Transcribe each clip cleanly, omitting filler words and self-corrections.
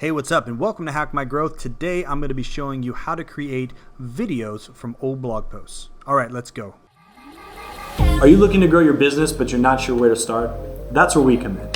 Hey, what's up, and welcome to Hack My Growth. Today I'm going to be showing you how to create videos from old blog posts. All right, let's go. Are you looking to grow your business but you're not sure where to start? That's where we come in.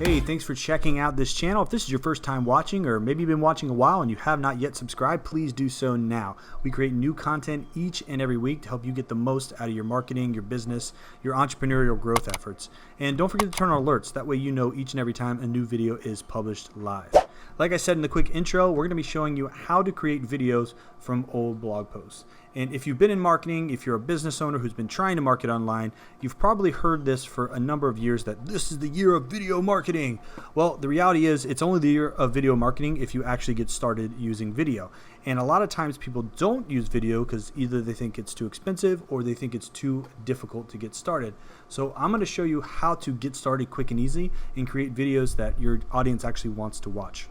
Hey, thanks for checking out this channel. If this is your first time watching, or maybe you've been watching a while and you have not yet subscribed, please do so now. We create new content each and every week to help you get the most out of your marketing, your business, your entrepreneurial growth efforts. And don't forget to turn on alerts. That way you know each and every time a new video is published live. Like I said in the quick intro, we're going to be showing you how to create videos from old blog posts. And if you've been in marketing, if you're a business owner who's been trying to market online, you've probably heard this for a number of years, that this is the year of video marketing. Well, the reality is it's only the year of video marketing if you actually get started using video. And a lot of times people don't use video because either they think it's too expensive or they think it's too difficult to get started. So I'm going to show you how to get started quick and easy and create videos that your audience actually wants to watch.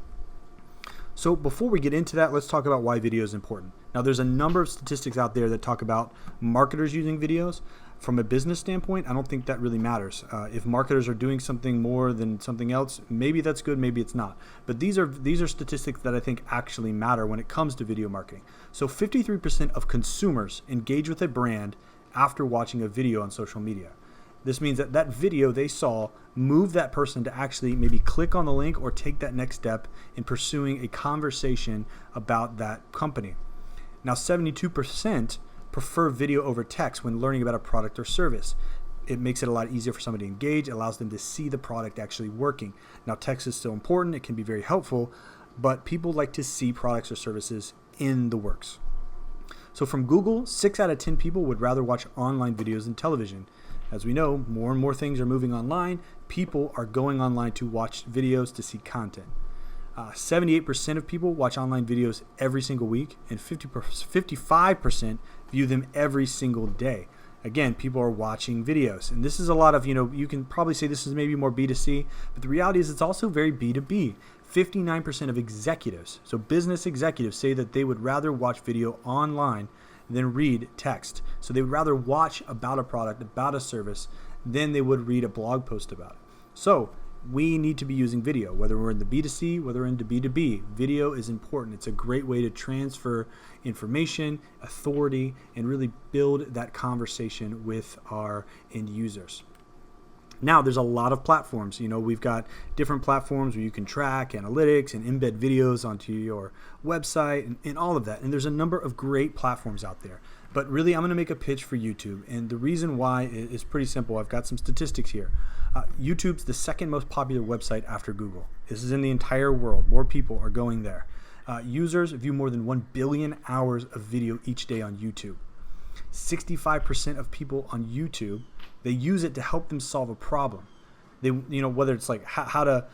So before we get into that, let's talk about why video is important. Now, there's a number of statistics out there that talk about marketers using videos. From a business standpoint, I don't think that really matters. If marketers are doing something more than something else, maybe that's good, maybe it's not. But these are statistics that I think actually matter when it comes to video marketing. So 53% of consumers engage with a brand after watching a video on social media. This means that that video they saw moved that person to actually maybe click on the link or take that next step in pursuing a conversation about that company. Now, 72% prefer video over text when learning about a product or service. It makes it a lot easier for somebody to engage. It allows them to see the product actually working. Now, text is still important. It can be very helpful, but people like to see products or services in the works. So from Google, 6 out of 10 people would rather watch online videos than television. As we know, more and more things are moving online. People are going online to watch videos, to see content. 78% of people watch online videos every single week, and 55% view them every single day. Again, people are watching videos. And this is a lot of, you can probably say this is maybe more B2C, but the reality is it's also very B2B. 59% of executives, so business executives, say that they would rather watch video online than read text. So they would rather watch about a product, about a service, than they would read a blog post about it. So we need to be using video, whether we're in the B2C, whether we're into B2B. Video is important. It's a great way to transfer information, authority, and really build that conversation with our end users. Now, there's a lot of platforms. We've got different platforms where you can track analytics and embed videos onto your website and all of that. And there's a number of great platforms out there. But really, I'm going to make a pitch for YouTube. And the reason why is pretty simple. I've got some statistics here. YouTube's the second most popular website after Google. This is in the entire world. More people are going there. Users view more than 1 billion hours of video each day on YouTube. 65% of people on YouTube, they use it to help them solve a problem. They, whether it's like how to,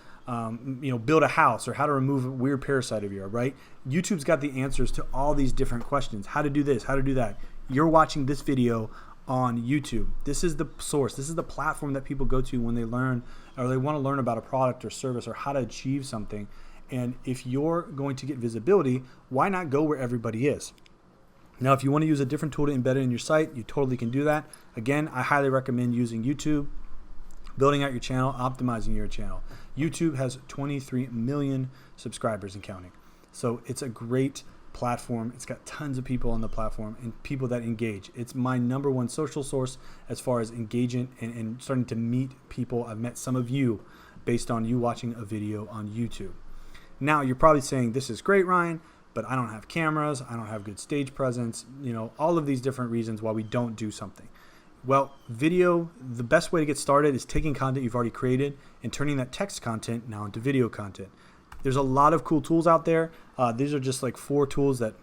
build a house or how to remove a weird parasite of yours, right? YouTube's got the answers to all these different questions. How to do this, how to do that. You're watching this video on YouTube. This is the source. This is the platform that people go to when they learn or they want to learn about a product or service or how to achieve something. And if you're going to get visibility, why not go where everybody is? Now, if you want to use a different tool to embed it in your site, you totally can do that. Again, I highly recommend using YouTube, building out your channel, optimizing your channel. YouTube has 23 million subscribers and counting. So it's a great platform. It's got tons of people on the platform and people that engage. It's my number one social source as far as engagement and starting to meet people. I've met some of you based on you watching a video on YouTube. Now, you're probably saying, this is great, Ryan, but I don't have cameras, I don't have good stage presence, all of these different reasons why we don't do something. Well, video, the best way to get started is taking content you've already created and turning that text content now into video content. There's a lot of cool tools out there. These are just like 4 tools that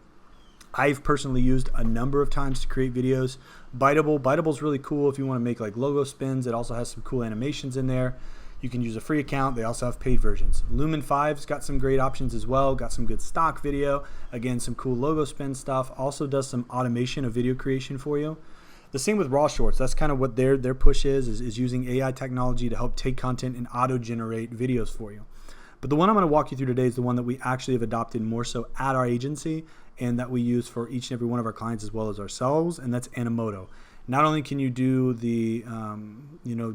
I've personally used a number of times to create videos. Biteable's really cool if you want to make like logo spins. It also has some cool animations in there. You can use a free account. They also have paid versions. Lumen 5's got some great options as well. Got some good stock video. Again, some cool logo spin stuff. Also does some automation of video creation for you. The same with Raw Shorts. That's kind of what their push is using AI technology to help take content and auto-generate videos for you. But the one I'm going to walk you through today is the one that we actually have adopted more so at our agency and that we use for each and every one of our clients as well as ourselves, and that's Animoto. Not only can you do the,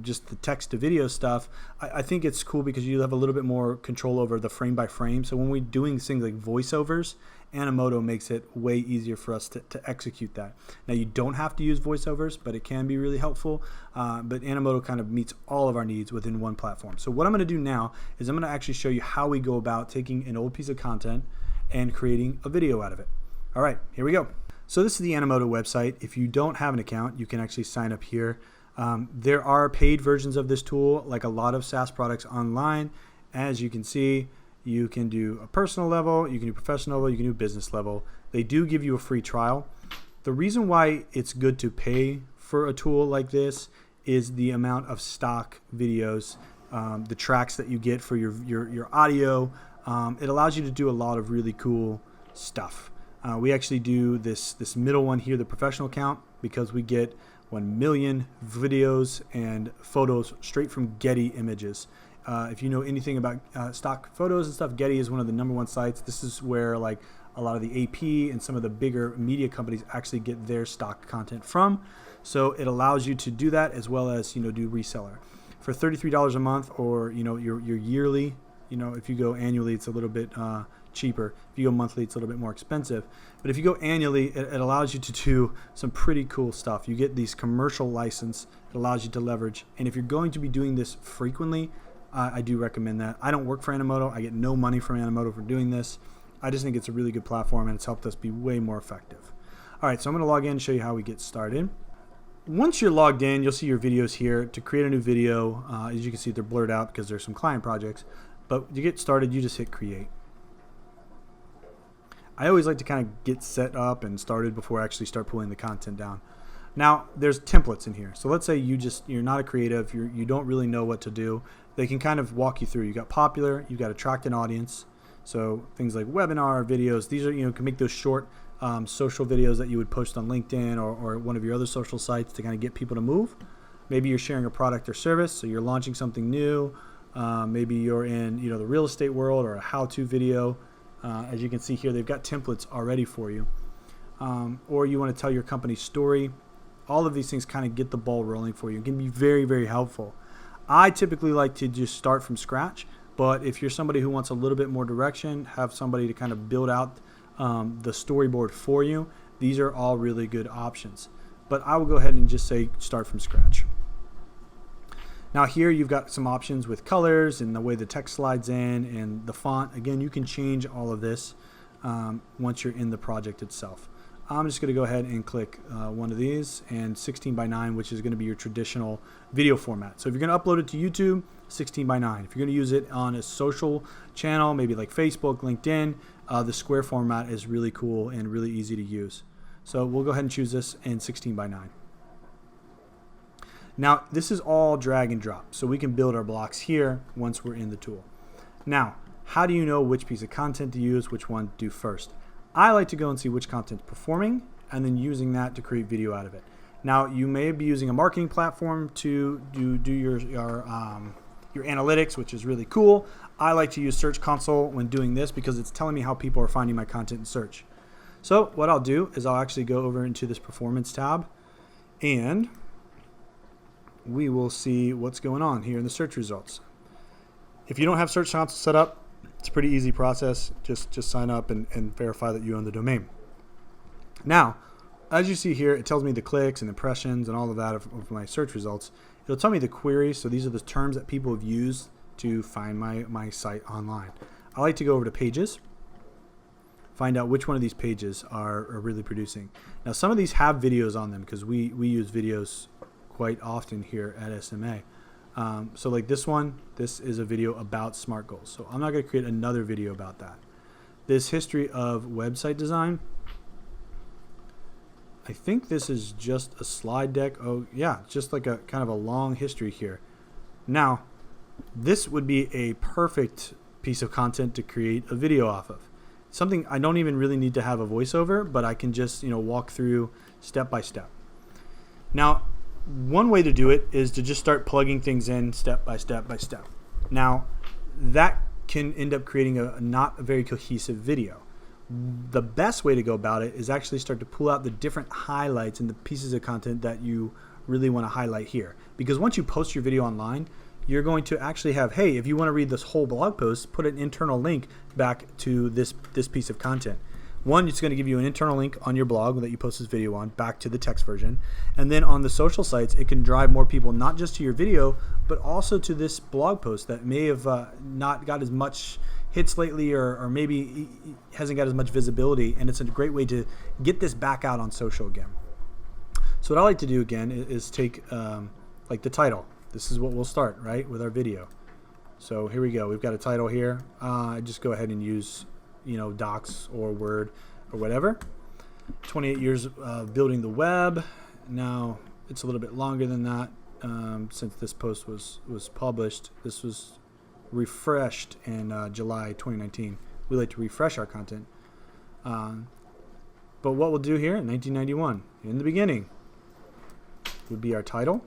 just the text to video stuff, I think it's cool because you have a little bit more control over the frame by frame. So when we're doing things like voiceovers, Animoto makes it way easier for us to execute that. Now, you don't have to use voiceovers, but it can be really helpful. But Animoto kind of meets all of our needs within one platform. So what I'm going to do now is I'm going to actually show you how we go about taking an old piece of content and creating a video out of it. All right, here we go. So this is the Animoto website. If you don't have an account, you can actually sign up here. There are paid versions of this tool, like a lot of SaaS products online. As you can see, you can do a personal level, you can do professional level, you can do business level. They do give you a free trial. The reason why it's good to pay for a tool like this is the amount of stock videos, the tracks that you get for your audio. It allows you to do a lot of really cool stuff. We actually do this middle one here, the professional account, because we get 1 million videos and photos straight from Getty Images. If you know anything about stock photos and stuff, Getty is one of the #1 sites. This is where like a lot of the AP and some of the bigger media companies actually get their stock content from. So it allows you to do that as well as do reseller. For $33 a month, or your yearly, if you go annually, it's a little bit cheaper. If you go monthly, it's a little bit more expensive. But if you go annually, it allows you to do some pretty cool stuff. You get these commercial license. It allows you to leverage. And if you're going to be doing this frequently, I do recommend that. I don't work for Animoto. I get no money from Animoto for doing this. I just think it's a really good platform, and it's helped us be way more effective. All right, so I'm going to log in and show you how we get started. Once you're logged in, you'll see your videos here. To create a new video, as you can see, they're blurred out because there's some client projects. But to get started, you just hit create. I always like to kind of get set up and started before I actually start pulling the content down. Now, there's templates in here. So let's say you're not a creative, you don't really know what to do. They can kind of walk you through. You got popular, you got attract an audience. So things like webinar videos, these are, can make those short social videos that you would post on LinkedIn or one of your other social sites to kind of get people to move. Maybe you're sharing a product or service, so you're launching something new. Maybe you're in the real estate world, or a how-to video. As you can see here, they've got templates already for you. Or you want to tell your company's story. All of these things kind of get the ball rolling for you. It can be very, very helpful. I typically like to just start from scratch, but if you're somebody who wants a little bit more direction, have somebody to kind of build out the storyboard for you, these are all really good options. But I will go ahead and just say start from scratch. Now here you've got some options with colors and the way the text slides in and the font. Again, you can change all of this once you're in the project itself. I'm just going to go ahead and click one of these, and 16:9, which is going to be your traditional video format. So if you're going to upload it to YouTube, 16:9. If you're going to use it on a social channel, maybe like Facebook, LinkedIn, the square format is really cool and really easy to use. So we'll go ahead and choose this in 16:9. Now, this is all drag and drop, so we can build our blocks here once we're in the tool. Now, how do you know which piece of content to use, which one to do first? I like to go and see which content's performing, and then using that to create video out of it. Now, you may be using a marketing platform to do your analytics, which is really cool. I like to use Search Console when doing this because it's telling me how people are finding my content in search. So what I'll do is I'll actually go over into this performance tab, and we will see what's going on here in the search results. If you don't have Search Console set up, it's a pretty easy process. Just sign up and verify that you own the domain. Now, as you see here, it tells me the clicks and impressions and all of that of my search results. It'll tell me the queries, so these are the terms that people have used to find my site online. I like to go over to pages, find out which one of these pages are really producing. Now, some of these have videos on them because we use videos quite often here at SMA. So like this one, this is a video about SMART goals. So I'm not going to create another video about that. This history of website design, I think this is just a slide deck. Oh yeah, just like a kind of a long history here. Now, this would be a perfect piece of content to create a video off of. Something I don't even really need to have a voiceover, but I can just walk through step by step. Now, one way to do it is to just start plugging things in step by step by step. Now, that can end up creating not a very cohesive video. The best way to go about it is actually start to pull out the different highlights and the pieces of content that you really want to highlight here. Because once you post your video online, you're going to actually have, hey, if you want to read this whole blog post, put an internal link back to this piece of content. One, it's going to give you an internal link on your blog that you post this video on back to the text version. And then on the social sites, it can drive more people not just to your video, but also to this blog post that may have not got as much hits lately, or maybe hasn't got as much visibility. And it's a great way to get this back out on social again. So what I like to do again is take like the title. This is what we'll start, right, with our video. So here we go. We've got a title here. Just go ahead and use, Docs or Word or whatever. 28 years of building the web. Now it's a little bit longer than that since this post was published. This was refreshed in July 2019. We like to refresh our content. But what we'll do here in 1991, in the beginning, would be our title.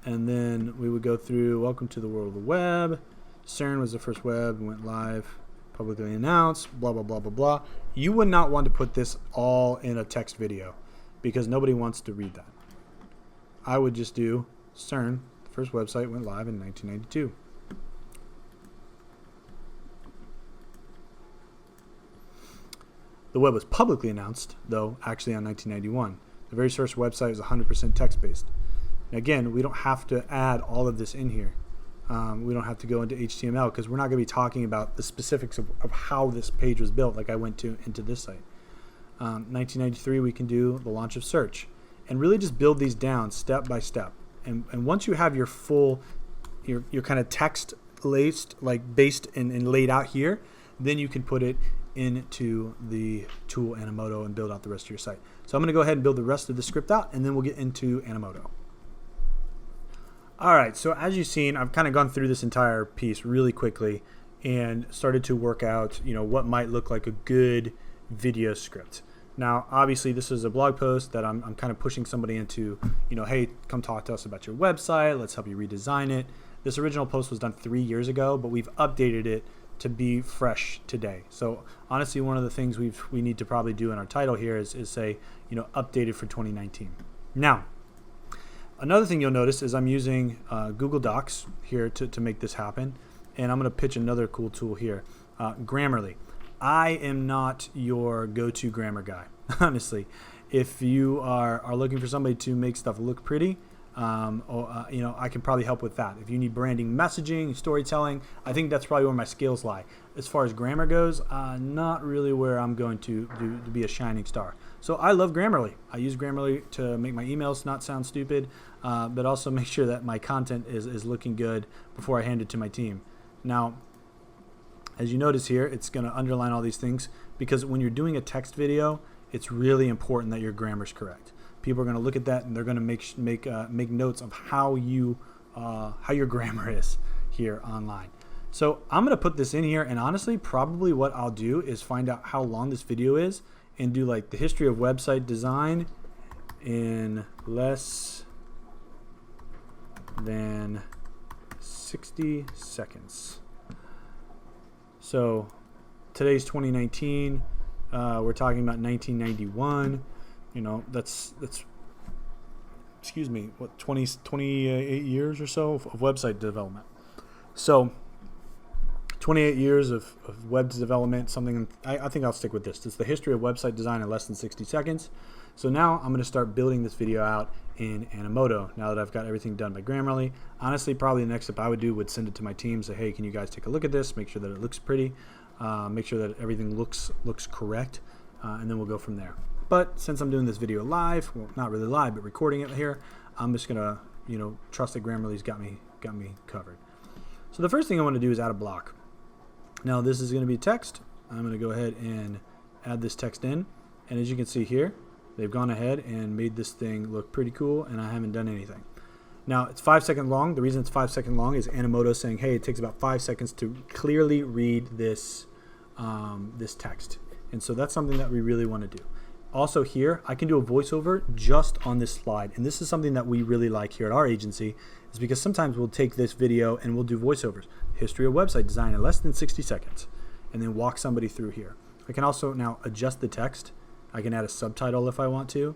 And then we would go through, welcome to the world of the web. CERN was the first web, went live, publicly announced, blah, blah, blah, blah, blah. You would not want to put this all in a text video because nobody wants to read that. I would just do CERN, the first website went live in 1992. The web was publicly announced, though, actually on 1991. The very first website was 100% text-based. Again, we don't have to add all of this in here. We don't have to go into HTML because we're not going to be talking about the specifics of how this page was built like I went into this site. 1993, we can do the launch of search and really just build these down step by step. And once you have your full, your kind of text laced, like based and laid out here, then you can put it into the tool Animoto and build out the rest of your site. So I'm going to go ahead and build the rest of the script out, and then we'll get into Animoto. All right, so as you've seen, I've kind of gone through this entire piece really quickly and started to work out, what might look like a good video script. Now, obviously, this is a blog post that I'm kind of pushing somebody into, hey, come talk to us about your website. Let's help you redesign it. This original post was done 3 years ago, but we've updated it to be fresh today. So honestly, one of the things we need to probably do in our title here is say, updated for 2019. Now, another thing you'll notice is I'm using Google Docs here to make this happen. And I'm going to pitch another cool tool here, Grammarly. I am not your go-to grammar guy, honestly. If you are looking for somebody to make stuff look pretty, I can probably help with that. If you need branding, messaging, storytelling, I think that's probably where my skills lie. As far as grammar goes, not really where I'm going to be a shining star. So I love Grammarly. I use Grammarly to make my emails not sound stupid, but also make sure that my content is looking good before I hand it to my team. Now, as you notice here, it's going to underline all these things because when you're doing a text video, it's really important that your grammar's correct. People are going to look at that and they're going to make notes of how your grammar is here online. So I'm going to put this in here, and honestly, probably what I'll do is find out how long this video is and do like the history of website design in less than 60 seconds. So today's 2019. We're talking about 1991. That's excuse me, what, 28 years or so of website development. So 28 years of web development, something I think I'll stick with this. It's the history of website design in less than 60 seconds. So now I'm going to start building this video out in Animoto now that I've got everything done by Grammarly. Honestly, probably the next step I would do would send it to my team, say, hey, can you guys take a look at this, make sure that it looks pretty, make sure that everything looks correct, and then we'll go from there. But since I'm doing this video live, well, not really live, but recording it here, I'm just gonna, trust that Grammarly's got me covered. So the first thing I want to do is add a block. Now this is going to be text. I'm going to go ahead and add this text in, and as you can see here, they've gone ahead and made this thing look pretty cool, and I haven't done anything. Now it's 5 seconds long. The reason it's 5 seconds long is Animoto saying, hey, it takes about 5 seconds to clearly read this this text, and so that's something that we really want to do. Also here, I can do a voiceover just on this slide, and this is something that we really like here at our agency, is because sometimes we'll take this video and we'll do voiceovers. History of website design in less than 60 seconds, and then walk somebody through here. I can also now adjust the text. I can add a subtitle if I want to.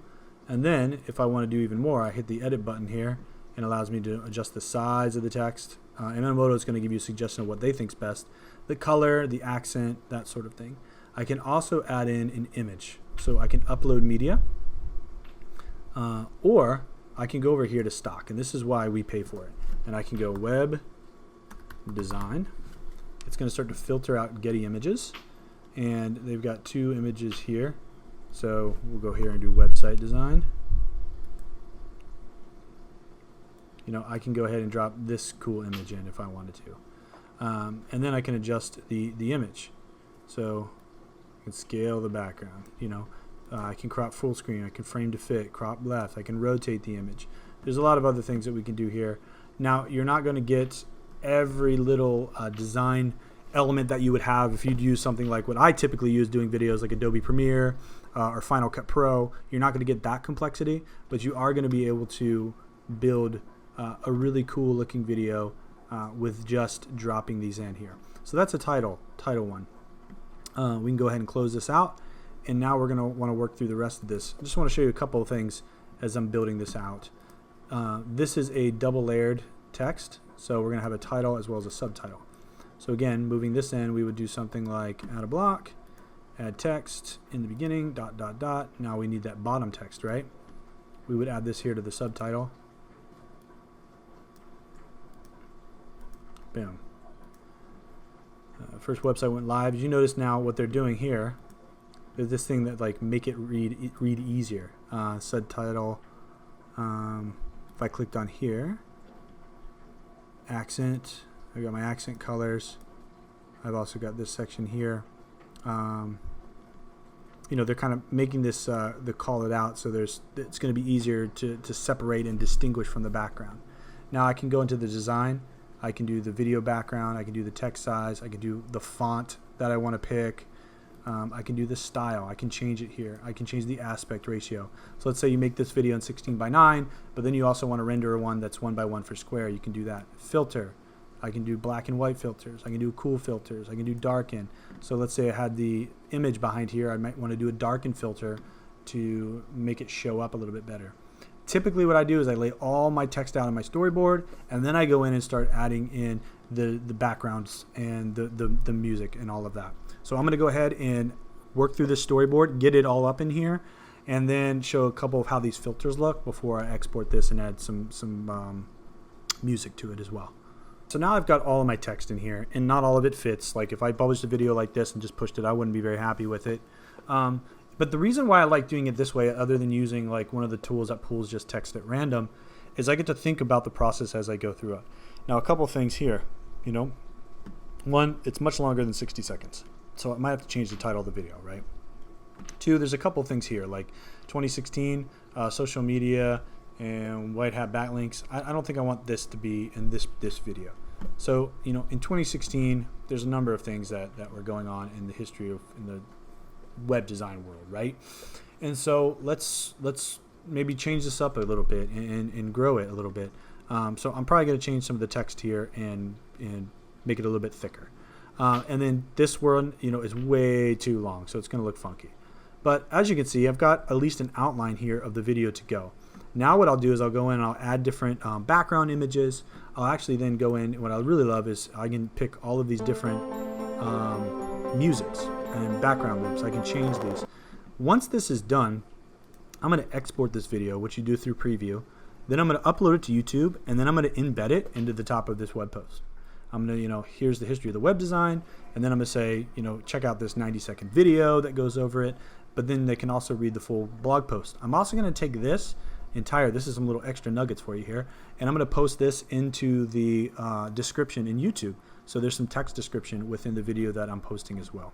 And then if I want to do even more, I hit the edit button here and allows me to adjust the size of the text. Emomoto is going to give you a suggestion of what they think's best. The color, the accent, that sort of thing. I can also add in an image. So I can upload media, or I can go over here to stock, and this is why we pay for it. And I can go web design. It's going to start to filter out Getty images, and they've got 2 images here. So we'll go here and do website design. You know, I can go ahead and drop this cool image in if I wanted to. And then I can adjust the image. So I can scale the background, you know. I can crop full screen, I can frame to fit, crop left, I can rotate the image. There's a lot of other things that we can do here. Now, you're not going to get every little design element that you would have if you'd use something like what I typically use doing videos like Adobe Premiere or Final Cut Pro. You're not going to get that complexity, but you are going to be able to build a really cool looking video with just dropping these in here. So that's a title 1. We can go ahead and close this out, and now we're going to want to work through the rest of this. I just want to show you a couple of things as I'm building this out. This is a double layered text, so we're going to have a title as well as a subtitle. So again, moving this in, we would do something like add a block, add text in the beginning, ... Now we need that bottom text, right? We would add this here to the subtitle. Boom. First website went live. As you notice now, what they're doing here is this thing that like make it read easier. Subtitle. If I clicked on here, accent. I got my accent colors. I've also got this section here. You know, they're kind of making this the call it out, so it's going to be easier to separate and distinguish from the background. Now I can go into the design. I can do the video background, I can do the text size, I can do the font that I want to pick, I can do the style, I can change it here, I can change the aspect ratio. So let's say you make this video in 16:9, but then you also want to render one that's 1:1 for square. You can do that. Filter, I can do black and white filters, I can do cool filters, I can do darken. So let's say I had the image behind here, I might want to do a darken filter to make it show up a little bit better. Typically what I do is I lay all my text out on my storyboard, and then I go in and start adding in the backgrounds and the music and all of that. So I'm going to go ahead and work through this storyboard, get it all up in here, and then show a couple of how these filters look before I export this and add some music to it as well. So now I've got all of my text in here, and not all of it fits. Like if I published a video like this and just pushed it, I wouldn't be very happy with it. But the reason why I like doing it this way, other than using like one of the tools that pulls just text at random, is I get to think about the process as I go through it. Now, a couple of things here, you know. One, it's much longer than 60 seconds. So I might have to change the title of the video, right? 2, there's a couple of things here, like 2016, social media, and white hat backlinks. I don't think I want this to be in this video. So, you know, in 2016, there's a number of things that were going on in the history of in the web design world, right? And so let's maybe change this up a little bit and grow it a little bit. So I'm probably going to change some of the text here and make it a little bit thicker. And then this one, you know, is way too long, so it's going to look funky. But as you can see, I've got at least an outline here of the video to go. Now what I'll do is I'll go in and I'll add different background images. I'll actually then go in, what I really love is I can pick all of these different musics and background loops. I can change these. Once this is done, I'm going to export this video, which you do through Preview. Then I'm going to upload it to YouTube, and then I'm going to embed it into the top of this web post. I'm going to, you know, here's the history of the web design, and then I'm going to say, you know, check out this 90-second video that goes over it, but then they can also read the full blog post. I'm also going to take this this is some little extra nuggets for you here, and I'm going to post this into the description in YouTube. So there's some text description within the video that I'm posting as well.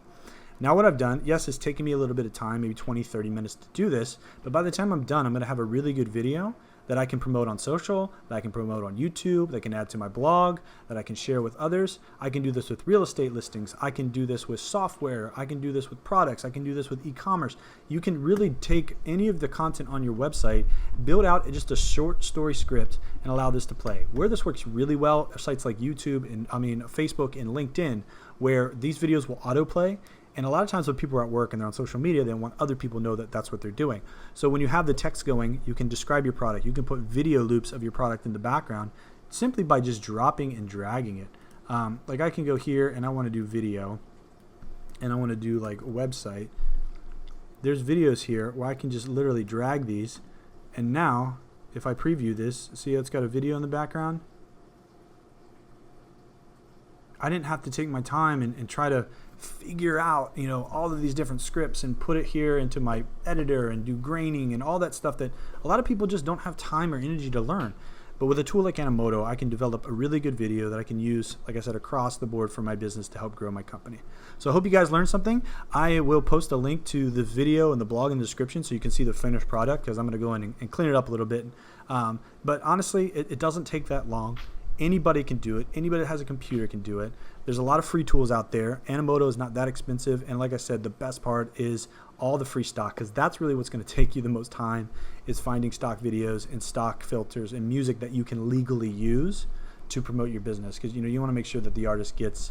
Now what I've done, yes, it's taken me a little bit of time, maybe 20-30 minutes to do this, but by the time I'm done, I'm going to have a really good video that I can promote on social, that I can promote on YouTube, that I can add to my blog, that I can share with others. I can do this with real estate listings. I can do this with software. I can do this with products. I can do this with e-commerce. You can really take any of the content on your website, build out just a short story script, and allow this to play. Where this works really well are sites like YouTube and Facebook and LinkedIn, where these videos will autoplay. And a lot of times when people are at work and they're on social media, they want other people to know that that's what they're doing. So when you have the text going, you can describe your product. You can put video loops of your product in the background simply by just dropping and dragging it. Like I can go here and I want to do video, and I want to do like a website. There's videos here where I can just literally drag these, and now if I preview this, see how it's got a video in the background? I didn't have to take my time and try to figure out, you know, all of these different scripts and put it here into my editor and do graining and all that stuff that a lot of people just don't have time or energy to learn. But with a tool like Animoto, I can develop a really good video that I can use, like I said, across the board for my business to help grow my company. So I hope you guys learned something. I will post a link to the video and the blog in the description so you can see the finished product, because I'm going to go in and clean it up a little bit. But honestly, it doesn't take that long. Anybody can do it. Anybody that has a computer can do it. There's a lot of free tools out there. Animoto is not that expensive. And like I said, the best part is all the free stock, because that's really what's going to take you the most time, is finding stock videos and stock filters and music that you can legally use to promote your business. Because, you know, you want to make sure that the artist gets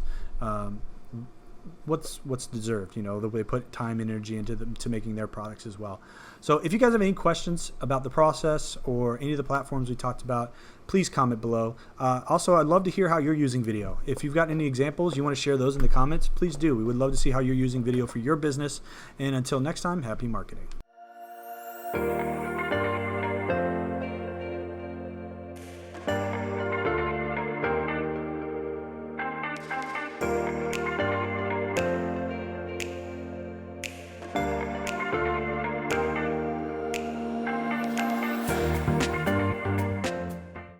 what's deserved, you know, that they put time and energy into to making their products as well. So if you guys have any questions about the process or any of the platforms we talked about, please comment below. Also, I'd love to hear how you're using video. If you've got any examples, you want to share those in the comments, please do. We would love to see how you're using video for your business. And until next time, happy marketing.